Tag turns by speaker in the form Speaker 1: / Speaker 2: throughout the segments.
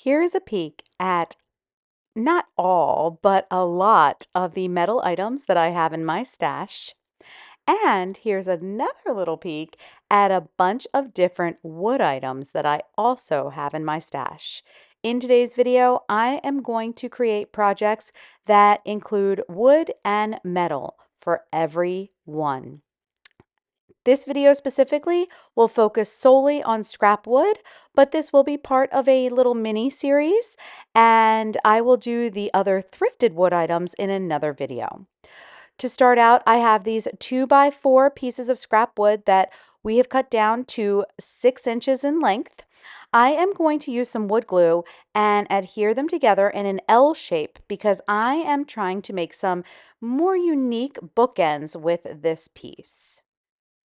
Speaker 1: Here's a peek at not all, but a lot of the metal items that I have in my stash. And here's another little peek at a bunch of different wood items that I also have in my stash. In today's video, I am going to create projects that include wood and metal for every one. This video specifically will focus solely on scrap wood, but this will be part of a little mini series, and I will do the other thrifted wood items in another video. To start out, I have these 2x4 pieces of scrap wood that we have cut down to 6 inches in length. I am going to use some wood glue and adhere them together in an L shape because I am trying to make some more unique bookends with this piece.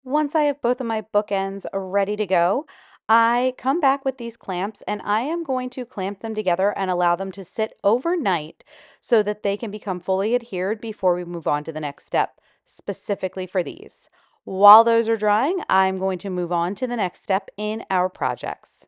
Speaker 1: Once I have both of my bookends ready to go, I come back with these clamps and I am going to clamp them together and allow them to sit overnight so that they can become fully adhered before we move on to the next step, specifically for these. While those are drying, I'm going to move on to the next step in our projects.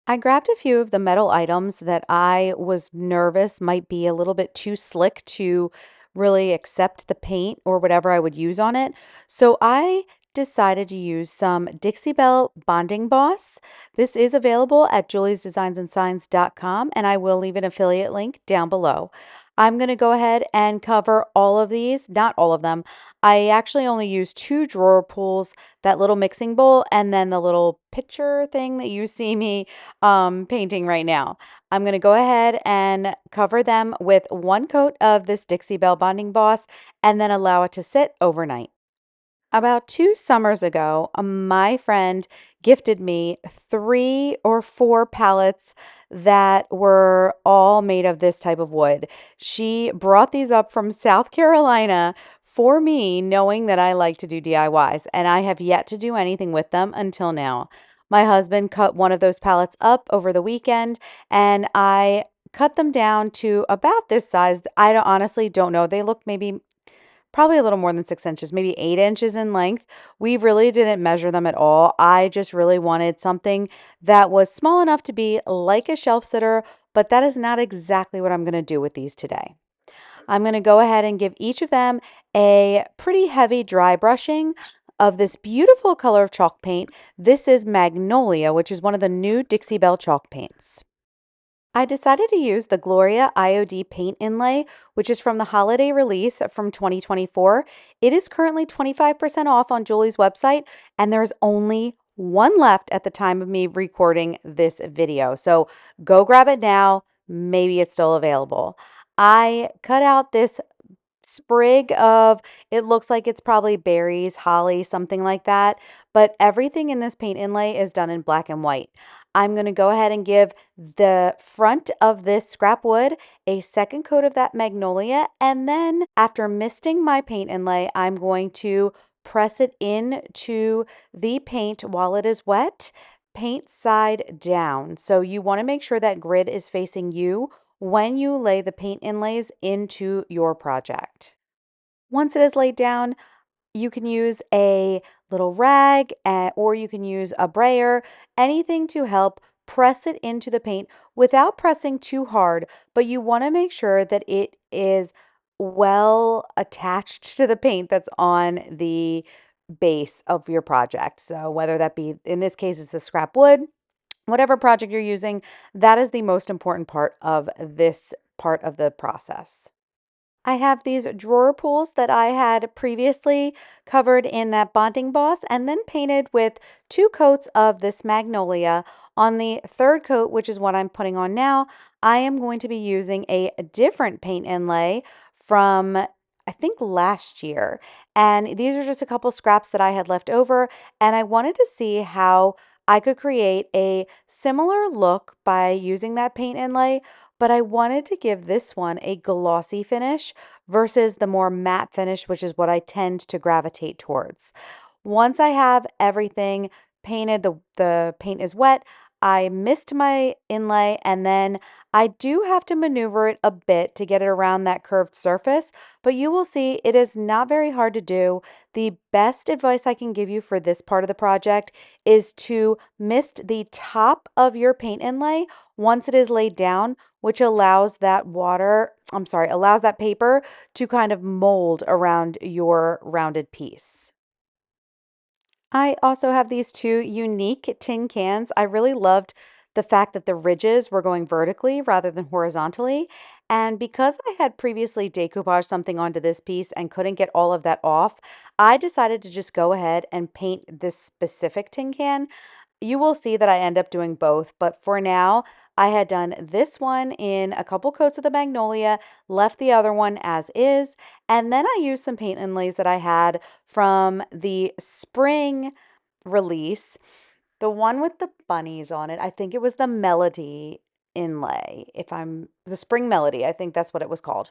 Speaker 1: I grabbed a few of the metal items that I was nervous might be a little bit too slick to really accept the paint or whatever I would use on it. So I decided to use some Dixie Belle Bonding Boss. This is available at juliesdesignsandsigns.com, and I will leave an affiliate link down below. I'm going to go ahead and cover all of these, not all of them. I actually only used 2 drawer pulls, that little mixing bowl, and then the little picture thing that you see me painting right now. I'm going to go ahead and cover them with 1 coat of this Dixie Belle Bonding Boss and then allow it to sit overnight. About 2 summers ago, my friend gifted me 3 or 4 pallets that were all made of this type of wood. She brought these up from South Carolina for me, knowing that I like to do DIYs, and I have yet to do anything with them until now. My husband cut one of those pallets up over the weekend, and I cut them down to about this size. Honestly don't know. They look maybe probably a little more than 6 inches, maybe 8 inches in length. We really didn't measure them at all. I just really wanted something that was small enough to be like a shelf sitter, but that is not exactly what I'm going to do with these today. I'm going to go ahead and give each of them a pretty heavy dry brushing of this beautiful color of chalk paint. This is Magnolia, which is one of the new Dixie Belle chalk paints. I decided to use the Gloria IOD paint inlay, which is from the holiday release from 2024. It is currently 25% off on Julie's website, and there's only one left at the time of me recording this video. So go grab it now. Maybe it's still available. I cut out this sprig of, it looks like it's probably berries, holly, something like that. But everything in this paint inlay is done in black and white. I'm going to go ahead and give the front of this scrap wood a second coat of that magnolia. And then after misting my paint inlay, I'm going to press it into the paint while it is wet, paint side down. So you want to make sure that grid is facing you when you lay the paint inlays into your project. Once it is laid down, you can use a little rag or you can use a brayer, anything to help press it into the paint without pressing too hard, but you want to make sure that it is well attached to the paint that's on the base of your project. So whether that be, in this case, it's a scrap wood, whatever project you're using, that is the most important part of this part of the process. I have these drawer pulls that I had previously covered in that bonding boss and then painted with 2 coats of this magnolia. On the 3rd coat, which is what I'm putting on now, I am going to be using a different paint inlay from I think last year. And these are just a couple scraps that I had left over, and I wanted to see how I could create a similar look by using that paint inlay, but I wanted to give this one a glossy finish versus the more matte finish, which is what I tend to gravitate towards. Once I have everything painted, the paint is wet, I missed my inlay, and then I do have to maneuver it a bit to get it around that curved surface, but you will see it is not very hard to do. The best advice I can give you for this part of the project is to mist the top of your paint inlay once it is laid down, which allows that allows that paper to kind of mold around your rounded piece. I also have these two unique tin cans. I really loved the fact that the ridges were going vertically rather than horizontally. And because I had previously decoupaged something onto this piece and couldn't get all of that off, I decided to just go ahead and paint this specific tin can. You will see that I end up doing both, but for now, I had done this one in a couple coats of the magnolia, left the other one as is, and then I used some paint inlays that I had from the spring release, the one with the bunnies on it. I think it was the Melody inlay, if I'm the Spring Melody, I think that's what it was called.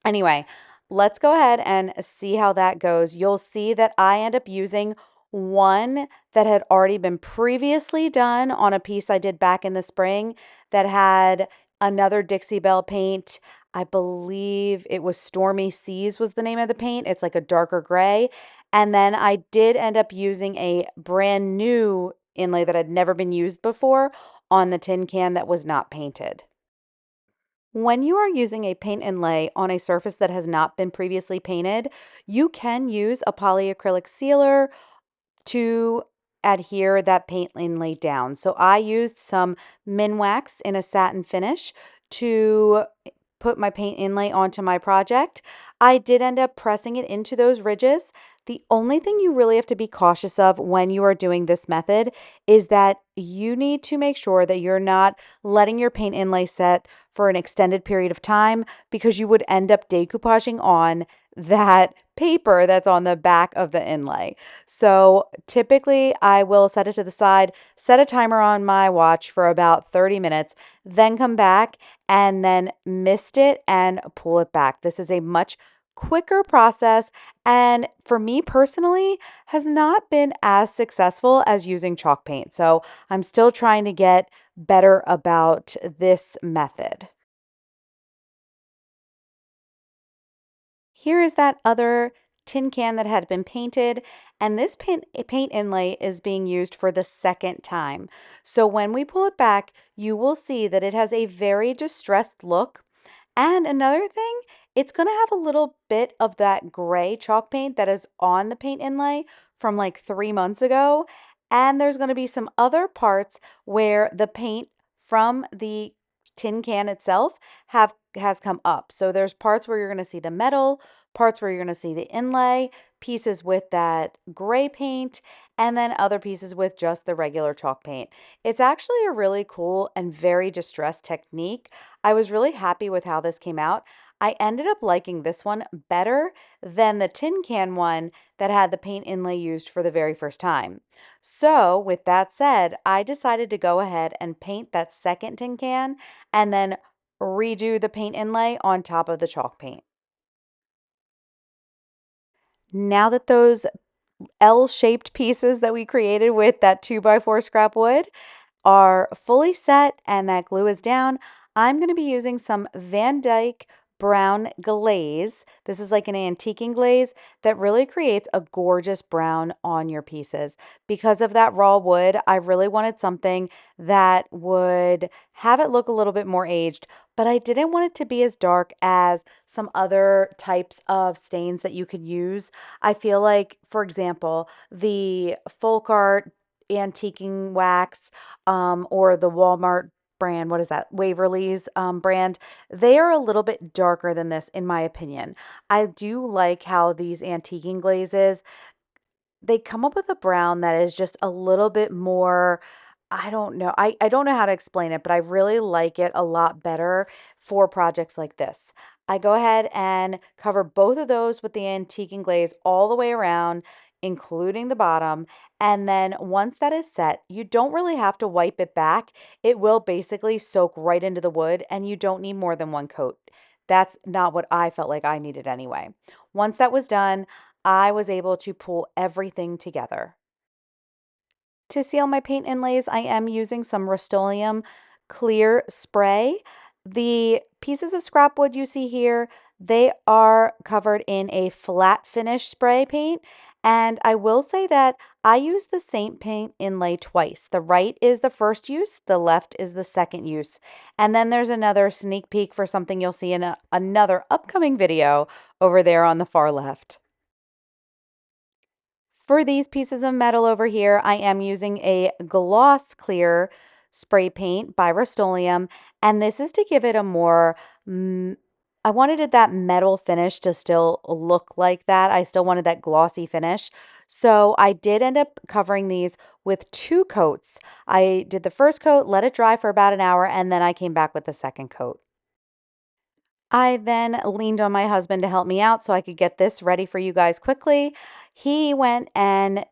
Speaker 1: Anyway, let's go ahead and see how that goes. You'll see that I end up using one that had already been previously done on a piece I did back in the spring that had another Dixie Belle paint. I believe it was Stormy Seas was the name of the paint. It's like a darker gray. And then I did end up using a brand new inlay that had never been used before on the tin can that was not painted. When you are using a paint inlay on a surface that has not been previously painted, you can use a polyacrylic sealer to adhere that paint inlay down. So I used some Minwax in a satin finish to put my paint inlay onto my project. I did end up pressing it into those ridges. The only thing you really have to be cautious of when you are doing this method is that you need to make sure that you're not letting your paint inlay set for an extended period of time, because you would end up decoupaging on that paper that's on the back of the inlay. So typically I will set it to the side, set a timer on my watch for about 30 minutes, then come back and then mist it and pull it back. This is a much quicker process, and for me personally has not been as successful as using chalk paint. So I'm still trying to get better about this method. Here is that other tin can that had been painted, and this paint inlay is being used for the second time. So when we pull it back, you will see that it has a very distressed look. And another thing, it's going to have a little bit of that gray chalk paint that is on the paint inlay from like 3 months ago. And there's going to be some other parts where the paint from the tin can itself has come up. So there's parts where you're going to see the metal, parts where you're going to see the inlay, pieces with that gray paint, and then other pieces with just the regular chalk paint. It's actually a really cool and very distressed technique. I was really happy with how this came out. I ended up liking this one better than the tin can one that had the paint inlay used for the very first time. So, with that said, I decided to go ahead and paint that second tin can and then redo the paint inlay on top of the chalk paint. Now that those L-shaped pieces that we created with that 2x4 scrap wood are fully set and that glue is down, I'm going to be using some Van Dyke brown glaze. This is like an antiquing glaze that really creates a gorgeous brown on your pieces. Because of that raw wood, I really wanted something that would have it look a little bit more aged, but I didn't want it to be as dark as some other types of stains that you could use. I feel like, for example, the folk art antiquing wax, or the Walmart brand, what is that? Waverly's brand. They are a little bit darker than this, in my opinion. I do like how these antiquing glazes, they come up with a brown that is just a little bit more, I don't know. I don't know how to explain it, but I really like it a lot better for projects like this. I go ahead and cover both of those with the antique and glaze all the way around, including the bottom. And then once that is set, you don't really have to wipe it back. It will basically soak right into the wood, and you don't need more than one coat. That's not what I felt like I needed anyway. Once that was done, I was able to pull everything together. To seal my paint inlays, I am using some Rust-Oleum clear spray. The pieces of scrap wood you see here, they are covered in a flat finish spray paint. And I will say that I use the same paint inlay twice. The right is the first use, the left is the second use. And then there's another sneak peek for something you'll see in another upcoming video over there on the far left. For these pieces of metal over here, I am using a gloss clear spray paint by Rust-Oleum, and this is to give it a more, I wanted that metal finish to still look like that. I still wanted that glossy finish. So I did end up covering these with 2 coats. I did the first coat, let it dry for about an hour, and then I came back with the second coat. I then leaned on my husband to help me out so I could get this ready for you guys quickly. He went and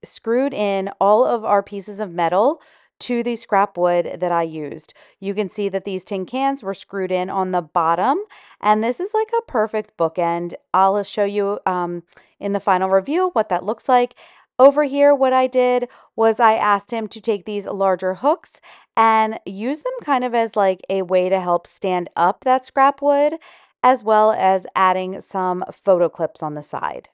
Speaker 1: screwed in all of our pieces of metal to the scrap wood that I used. You can see that these tin cans were screwed in on the bottom, and this is like a perfect bookend. I'll show you in the final review what that looks like. Over here, what I did was I asked him to take these larger hooks and use them kind of as like a way to help stand up that scrap wood, as well as adding some photo clips on the side.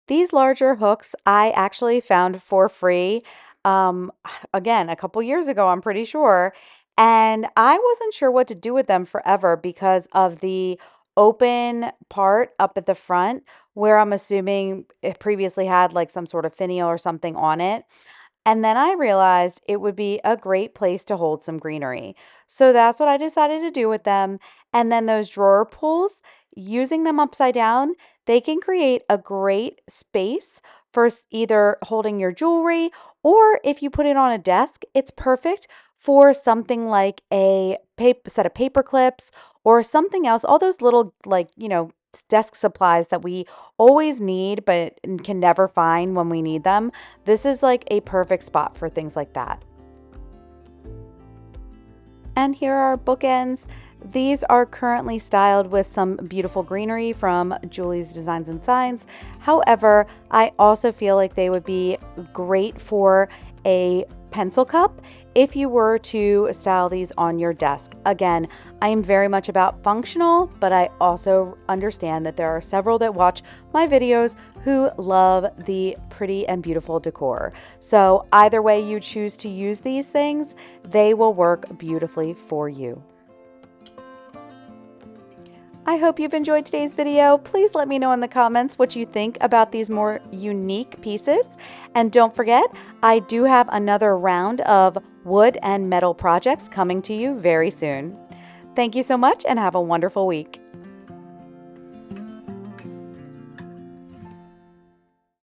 Speaker 1: These larger hooks I actually found for free, um, again, a couple years ago, I'm pretty sure. And I wasn't sure what to do with them forever because of the open part up at the front where I'm assuming it previously had like some sort of finial or something on it. And then I realized it would be a great place to hold some greenery. So that's what I decided to do with them. And then those drawer pulls, using them upside down, they can create a great space for either holding your jewelry, or if you put it on a desk, it's perfect for something like a set of paper clips or something else. All those little, like, desk supplies that we always need but can never find when we need them. This is like a perfect spot for things like that. And here are our bookends. These are currently styled with some beautiful greenery from Julie's Designs and Signs. However, I also feel like they would be great for a pencil cup if you were to style these on your desk. Again, I am very much about functional, but I also understand that there are several that watch my videos who love the pretty and beautiful decor. So either way you choose to use these things, they will work beautifully for you. I hope you've enjoyed today's video. Please let me know in the comments what you think about these more unique pieces. And don't forget, I do have another round of wood and metal projects coming to you very soon. Thank you so much and have a wonderful week.